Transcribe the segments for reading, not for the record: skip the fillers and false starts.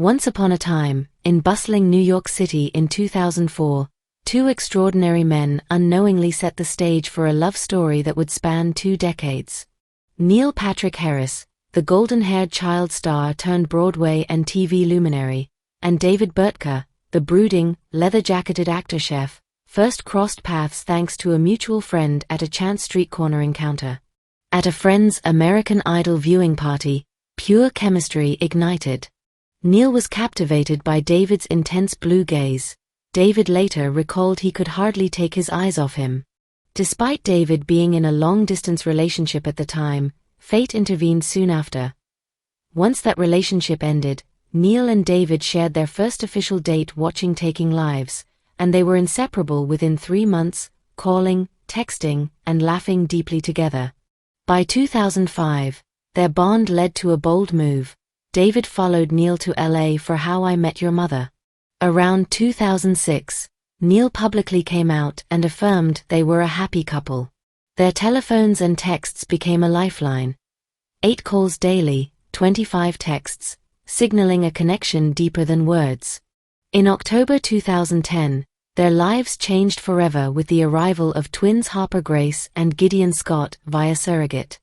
Once upon a time, in bustling New York City in 2004, two extraordinary men unknowingly set the stage for a love story that would span 2 decades. Neil Patrick Harris, the golden-haired child star turned Broadway and TV luminary, and David Burtka, the brooding, leather-jacketed actor-chef, first crossed paths thanks to a mutual friend at a chance street corner encounter. At a friend's American Idol viewing party, pure chemistry ignited. Neil was captivated by David's intense blue gaze. David later recalled he could hardly take his eyes off him. Despite David being in a long-distance relationship at the time, fate intervened soon after. Once that relationship ended, Neil and David shared their first official date watching Taking Lives, and they were inseparable within 3 months, calling, texting, and laughing deeply together. By 2005, their bond led to a bold move. David followed Neil to LA for How I Met Your Mother. Around 2006, Neil publicly came out and affirmed they were a happy couple. Their telephones and texts became a lifeline. 8 calls daily, 25 texts, signaling a connection deeper than words. In October 2010, their lives changed forever with the arrival of twins Harper Grace and Gideon Scott via surrogate.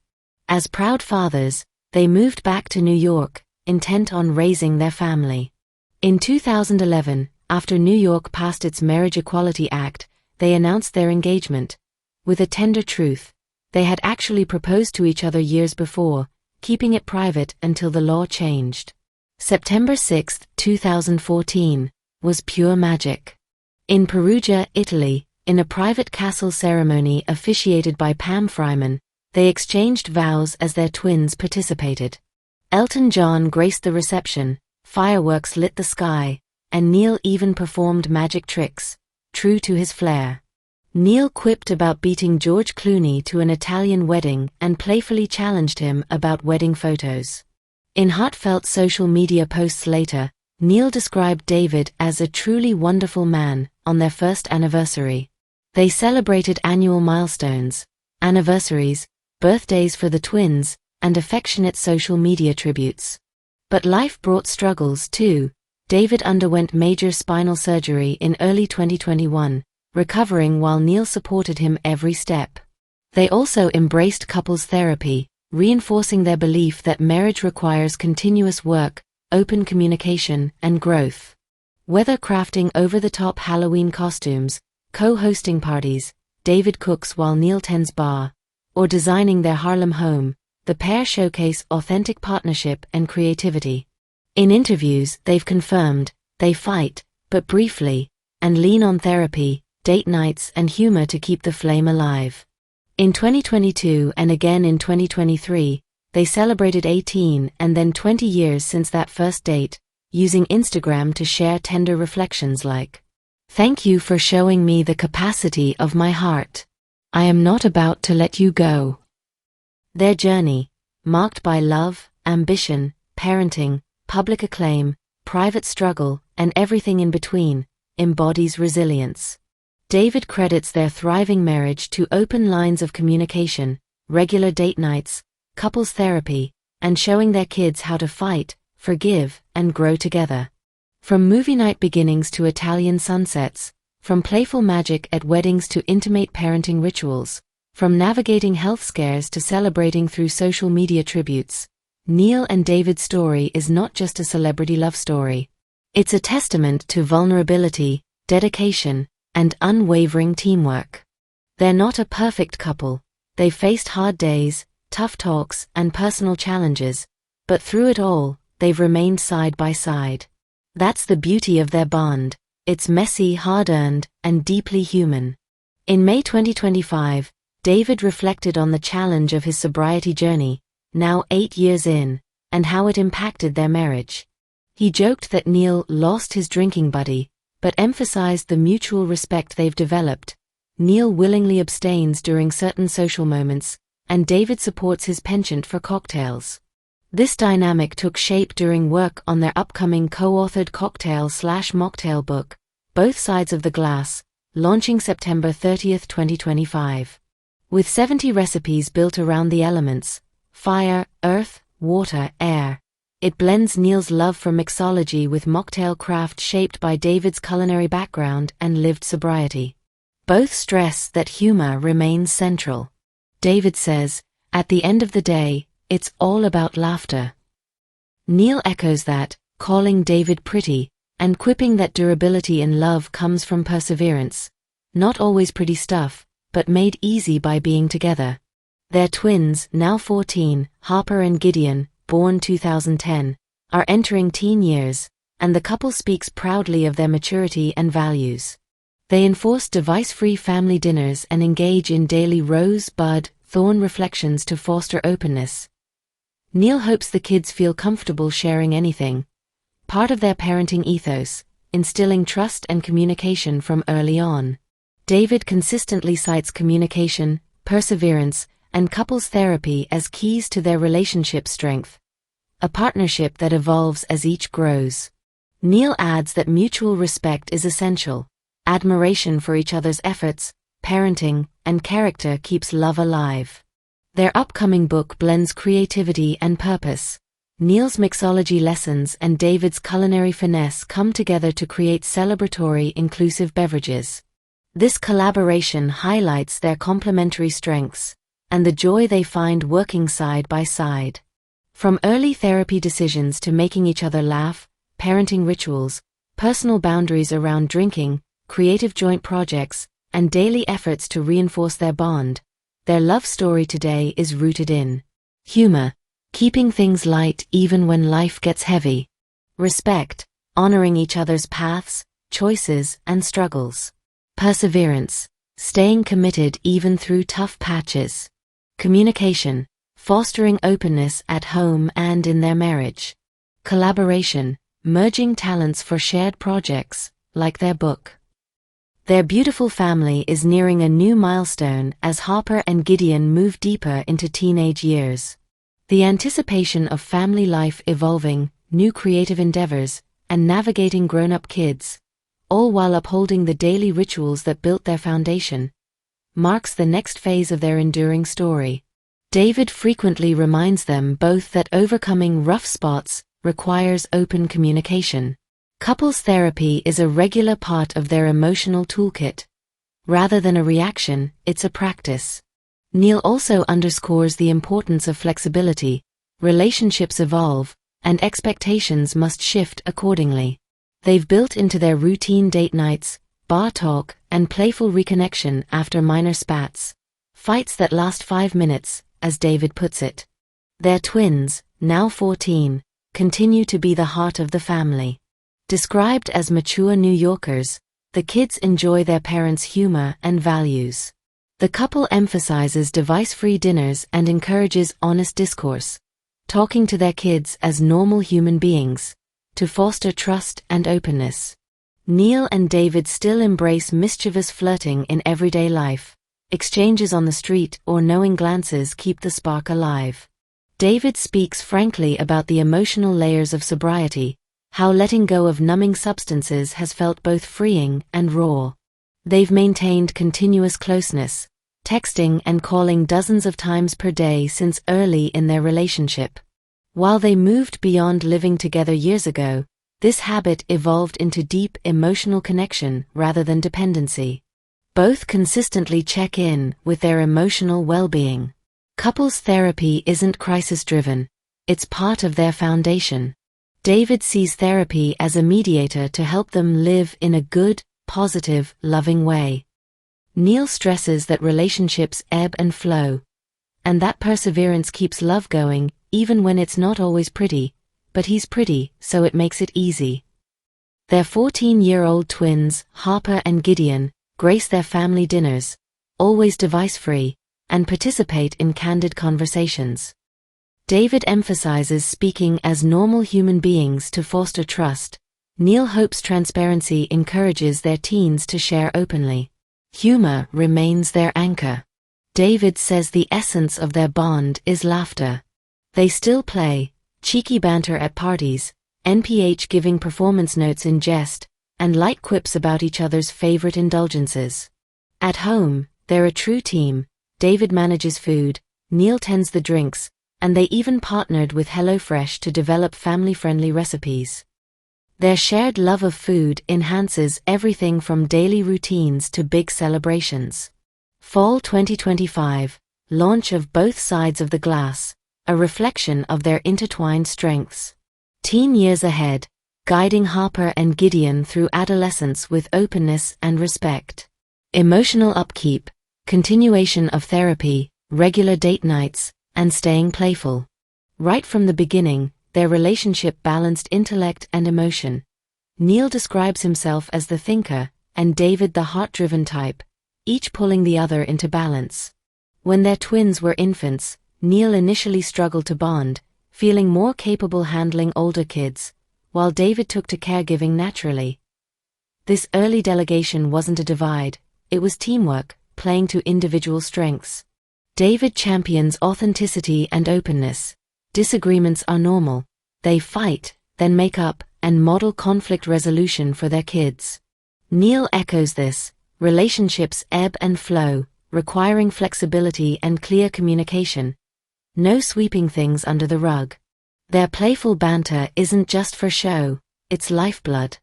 As proud fathers, they moved back to New York, intent on raising their family. In 2011, after New York passed its Marriage Equality Act, they announced their engagement. With a tender truth, they had actually proposed to each other years before, keeping it private until the law changed. September 6, 2014, was pure magic. In Perugia, Italy, in a private castle ceremony officiated by Pam Fryman, they exchanged vows as their twins participated. Elton John graced the reception, fireworks lit the sky, and Neil even performed magic tricks, true to his flair. Neil quipped about beating George Clooney to an Italian wedding and playfully challenged him about wedding photos. In heartfelt social media posts later, Neil described David as a truly wonderful man on their first anniversary. They celebrated annual milestones, anniversaries, birthdays for the twins, and affectionate social media tributes. But life brought struggles too. David underwent major spinal surgery in early 2021, recovering while Neil supported him every step. They also embraced couples therapy, reinforcing their belief that marriage requires continuous work, open communication, and growth. Whether crafting over-the-top Halloween costumes, co-hosting parties, David cooks while Neil tends bar, or designing their Harlem home, the pair showcase authentic partnership and creativity. In interviews, they've confirmed, they fight, but briefly, and lean on therapy, date nights, and humor to keep the flame alive. In 2022 and again in 2023, they celebrated 18 and then 20 years since that first date, using Instagram to share tender reflections like, "Thank you for showing me the capacity of my heart. I am not about to let you go." Their journey, marked by love, ambition, parenting, public acclaim, private struggle, and everything in between, embodies resilience. David credits their thriving marriage to open lines of communication, regular date nights, couples therapy, and showing their kids how to fight, forgive, and grow together. From movie night beginnings to Italian sunsets, from playful magic at weddings to intimate parenting rituals, from navigating health scares to celebrating through social media tributes, Neil and David's story is not just a celebrity love story. It's a testament to vulnerability, dedication, and unwavering teamwork. They're not a perfect couple. They've faced hard days, tough talks, and personal challenges, but through it all, they've remained side by side. That's the beauty of their bond. It's messy, hard-earned, and deeply human. In May 2025, David reflected on the challenge of his sobriety journey, now 8 years in, and how it impacted their marriage. He joked that Neil lost his drinking buddy, but emphasized the mutual respect they've developed. Neil willingly abstains during certain social moments, and David supports his penchant for cocktails. This dynamic took shape during work on their upcoming co-authored cocktail/mocktail book, Both Sides of the Glass, launching September 30, 2025. With 70 recipes built around the elements, fire, earth, water, air, It blends Neil's love for mixology with mocktail craft shaped by David's culinary background and lived sobriety. Both stress that humor remains central. David says, "At the end of the day, it's all about laughter." Neil echoes that, calling David pretty, and quipping that durability in love comes from perseverance. Not always pretty stuff, but made easy by being together. Their twins, now 14, Harper and Gideon, born 2010, are entering teen years, and the couple speaks proudly of their maturity and values. They enforce device-free family dinners and engage in daily rose, bud, thorn reflections to foster openness. Neil hopes the kids feel comfortable sharing anything, part of their parenting ethos, instilling trust and communication from early on. David consistently cites communication, perseverance, and couples therapy as keys to their relationship strength, a partnership that evolves as each grows. Neil adds that mutual respect is essential. Admiration for each other's efforts, parenting, and character keeps love alive. Their upcoming book blends creativity and purpose. Neil's mixology lessons and David's culinary finesse come together to create celebratory, inclusive beverages. This collaboration highlights their complementary strengths and the joy they find working side by side. From early therapy decisions to making each other laugh, parenting rituals, personal boundaries around drinking, creative joint projects, and daily efforts to reinforce their bond, their love story today is rooted in humor, keeping things light even when life gets heavy; respect, honoring each other's paths, choices, and struggles; perseverance, staying committed even through tough patches; communication, fostering openness at home and in their marriage; collaboration, merging talents for shared projects, like their book. Their beautiful family is nearing a new milestone as Harper and Gideon move deeper into teenage years. The anticipation of family life evolving, new creative endeavors, and navigating grown-up kids, all while upholding the daily rituals that built their foundation, marks the next phase of their enduring story. David frequently reminds them both that overcoming rough spots requires open communication. Couples therapy is a regular part of their emotional toolkit. Rather than a reaction, it's a practice. Neil also underscores the importance of flexibility. Relationships evolve, and expectations must shift accordingly. They've built into their routine date nights, bar talk, and playful reconnection after minor spats. Fights that last 5 minutes, as David puts it. Their twins, now 14, continue to be the heart of the family. Described as mature New Yorkers, the kids enjoy their parents' humor and values. The couple emphasizes device-free dinners and encourages honest discourse, talking to their kids as normal human beings, to foster trust and openness. Neil and David still embrace mischievous flirting in everyday life. Exchanges on the street or knowing glances keep the spark alive. David speaks frankly about the emotional layers of sobriety, how letting go of numbing substances has felt both freeing and raw. They've maintained continuous closeness, texting and calling dozens of times per day since early in their relationship. While they moved beyond living together years ago, this habit evolved into deep emotional connection rather than dependency. Both consistently check in with their emotional well-being. Couples therapy isn't crisis-driven, it's part of their foundation. David sees therapy as a mediator to help them live in a good, positive, loving way. Neil stresses that relationships ebb and flow, and that perseverance keeps love going, even when it's not always pretty, but he's pretty, so it makes it easy. Their 14-year-old twins, Harper and Gideon, grace their family dinners, always device-free, and participate in candid conversations. David emphasizes speaking as normal human beings to foster trust. Neil hopes transparency encourages their teens to share openly. Humor remains their anchor. David says the essence of their bond is laughter. They still play, cheeky banter at parties, NPH giving performance notes in jest, and light quips about each other's favorite indulgences. At home, they're a true team. David manages food, Neil tends the drinks, and they even partnered with HelloFresh to develop family-friendly recipes. Their shared love of food enhances everything from daily routines to big celebrations. Fall 2025, launch of Both Sides of the Glass, a reflection of their intertwined strengths. Teen years ahead, guiding Harper and Gideon through adolescence with openness and respect. Emotional upkeep, continuation of therapy, regular date nights, and staying playful. Right from the beginning, their relationship balanced intellect and emotion. Neil describes himself as the thinker, and David the heart-driven type, each pulling the other into balance. When their twins were infants, Neil initially struggled to bond, feeling more capable handling older kids, while David took to caregiving naturally. This early delegation wasn't a divide, it was teamwork, playing to individual strengths. David champions authenticity and openness. Disagreements are normal. They fight, then make up, and model conflict resolution for their kids. Neil echoes this. Relationships ebb and flow, requiring flexibility and clear communication. No sweeping things under the rug. Their playful banter isn't just for show, it's lifeblood.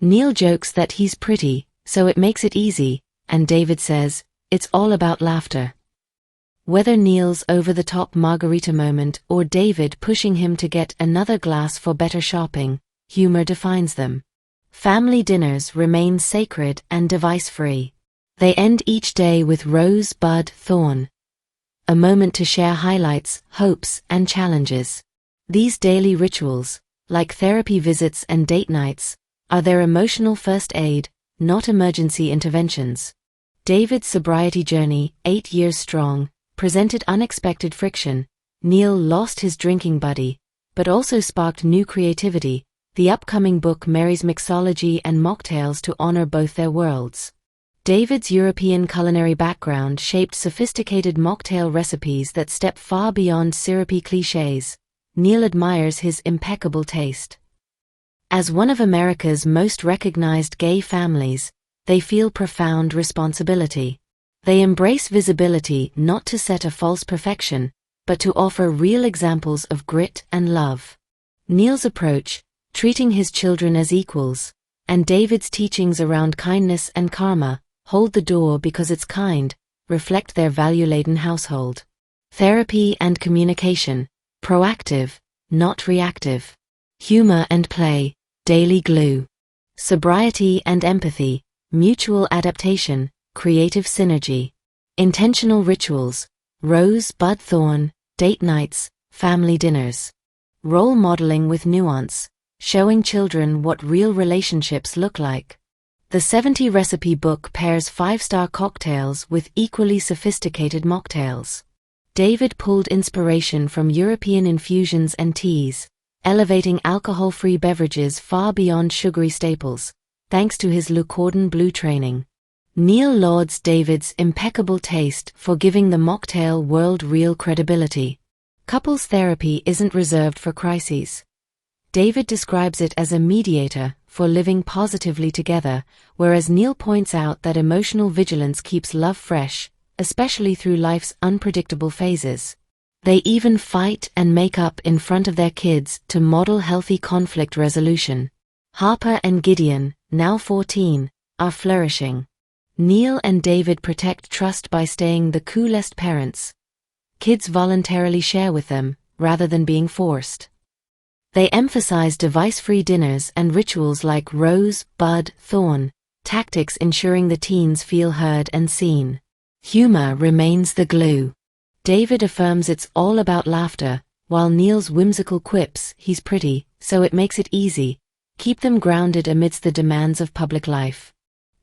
Neil jokes that he's pretty, so it makes it easy, and David says, it's all about laughter. Whether Neil's over-the-top margarita moment or David pushing him to get another glass for better shopping, humor defines them. Family dinners remain sacred and device-free. They end each day with rose, bud, thorn. A moment to share highlights, hopes, and challenges. These daily rituals, like therapy visits and date nights, are their emotional first aid, not emergency interventions. David's sobriety journey, 8 years strong, presented unexpected friction. Neil lost his drinking buddy, but also sparked new creativity. The upcoming book marries mixology and mocktails to honor both their worlds. David's European culinary background shaped sophisticated mocktail recipes that step far beyond syrupy clichés. Neil admires his impeccable taste. As one of America's most recognized gay families, they feel profound responsibility. They embrace visibility not to set a false perfection, but to offer real examples of grit and love. Neil's approach, treating his children as equals, and David's teachings around kindness and karma, hold the door because it's kind, reflect their value-laden household. Therapy and communication, proactive, not reactive. Humor and play, daily glue. Sobriety and empathy, mutual adaptation, creative synergy. Intentional rituals, rose, bud, thorn, date nights, family dinners. Role modeling with nuance, showing children what real relationships look like. The 70 recipe book pairs 5-star cocktails with equally sophisticated mocktails. David pulled inspiration from European infusions and teas, elevating alcohol-free beverages far beyond sugary staples, thanks to his Le Cordon Bleu training. Neil lauds David's impeccable taste for giving the mocktail world real credibility. Couples therapy isn't reserved for crises. David describes it as a mediator for living positively together, whereas Neil points out that emotional vigilance keeps love fresh, especially through life's unpredictable phases. They even fight and make up in front of their kids to model healthy conflict resolution. Harper and Gideon, now 14, are flourishing. Neil and David protect trust by staying the coolest parents. Kids voluntarily share with them, rather than being forced. They emphasize device-free dinners and rituals like rose, bud, thorn, tactics ensuring the teens feel heard and seen. Humor remains the glue. David affirms it's all about laughter, while Neil's whimsical quips, he's pretty, so it makes it easy, keep them grounded amidst the demands of public life.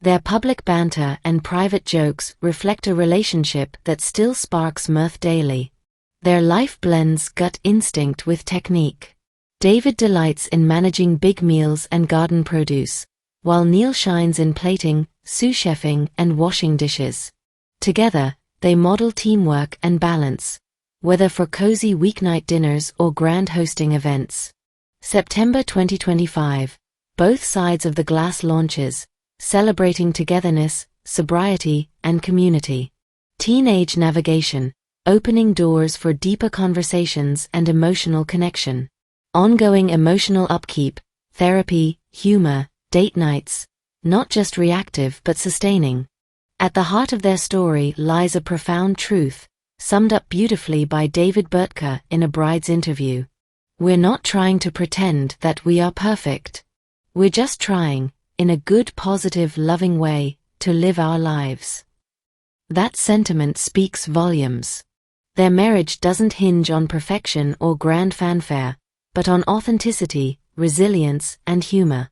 Their public banter and private jokes reflect a relationship that still sparks mirth daily. Their life blends gut instinct with technique. David delights in managing big meals and garden produce, while Neil shines in plating, sous-chefing, and washing dishes. Together, they model teamwork and balance, whether for cozy weeknight dinners or grand hosting events. September 2025, Both Sides of the Glass launches, celebrating togetherness, sobriety, and community. Teenage navigation, opening doors for deeper conversations and emotional connection. Ongoing emotional upkeep, therapy, humor, date nights, not just reactive but sustaining. At the heart of their story lies a profound truth, summed up beautifully by David Burtka in a bride's interview. We're not trying to pretend that we are perfect. We're just trying, in a good, positive, loving way, to live our lives. That sentiment speaks volumes. Their marriage doesn't hinge on perfection or grand fanfare, but on authenticity, resilience, and humor.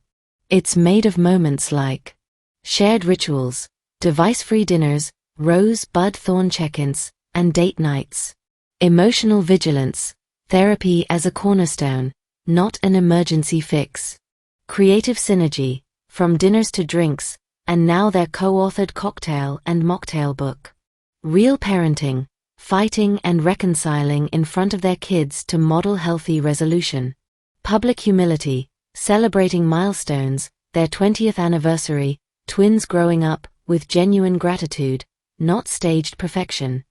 It's made of moments like shared rituals, device-free dinners, rose bud thorn check-ins, and date nights. Emotional vigilance, therapy as a cornerstone, not an emergency fix. Creative synergy, from dinners to drinks, and now their co-authored cocktail and mocktail book. Real parenting, fighting and reconciling in front of their kids to model healthy resolution. Public humility, celebrating milestones, their 20th anniversary, twins growing up, with genuine gratitude, not staged perfection.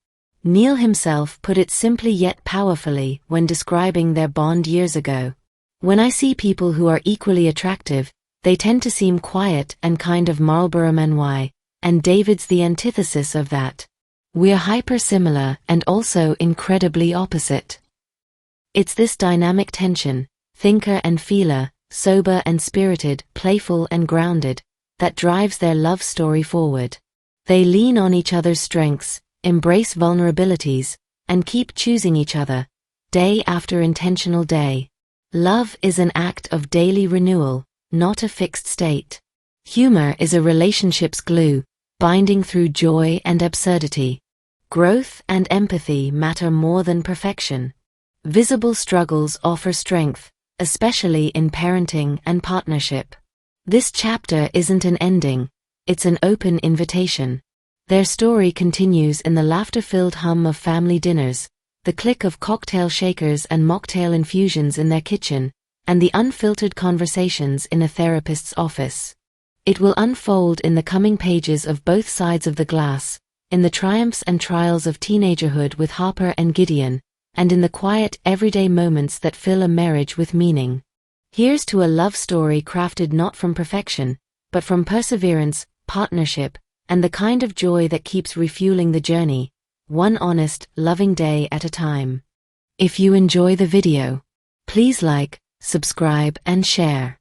Neil himself put it simply yet powerfully when describing their bond years ago. When I see people who are equally attractive, they tend to seem quiet and kind of Marlboro Man, and David's the antithesis of that. We're hyper-similar and also incredibly opposite. It's this dynamic tension, thinker and feeler, sober and spirited, playful and grounded, that drives their love story forward. They lean on each other's strengths, embrace vulnerabilities, and keep choosing each other, day after intentional day. Love is an act of daily renewal, not a fixed state. Humor is a relationship's glue, binding through joy and absurdity. Growth and empathy matter more than perfection. Visible struggles offer strength, especially in parenting and partnership. This chapter isn't an ending, it's an open invitation. Their story continues in the laughter-filled hum of family dinners, the click of cocktail shakers and mocktail infusions in their kitchen, and the unfiltered conversations in a therapist's office. It will unfold in the coming pages of Both Sides of the Glass, in the triumphs and trials of teenagerhood with Harper and Gideon, and in the quiet, everyday moments that fill a marriage with meaning. Here's to a love story crafted not from perfection, but from perseverance, partnership, and the kind of joy that keeps refueling the journey, one honest, loving day at a time. If you enjoy the video, please like, subscribe, and share.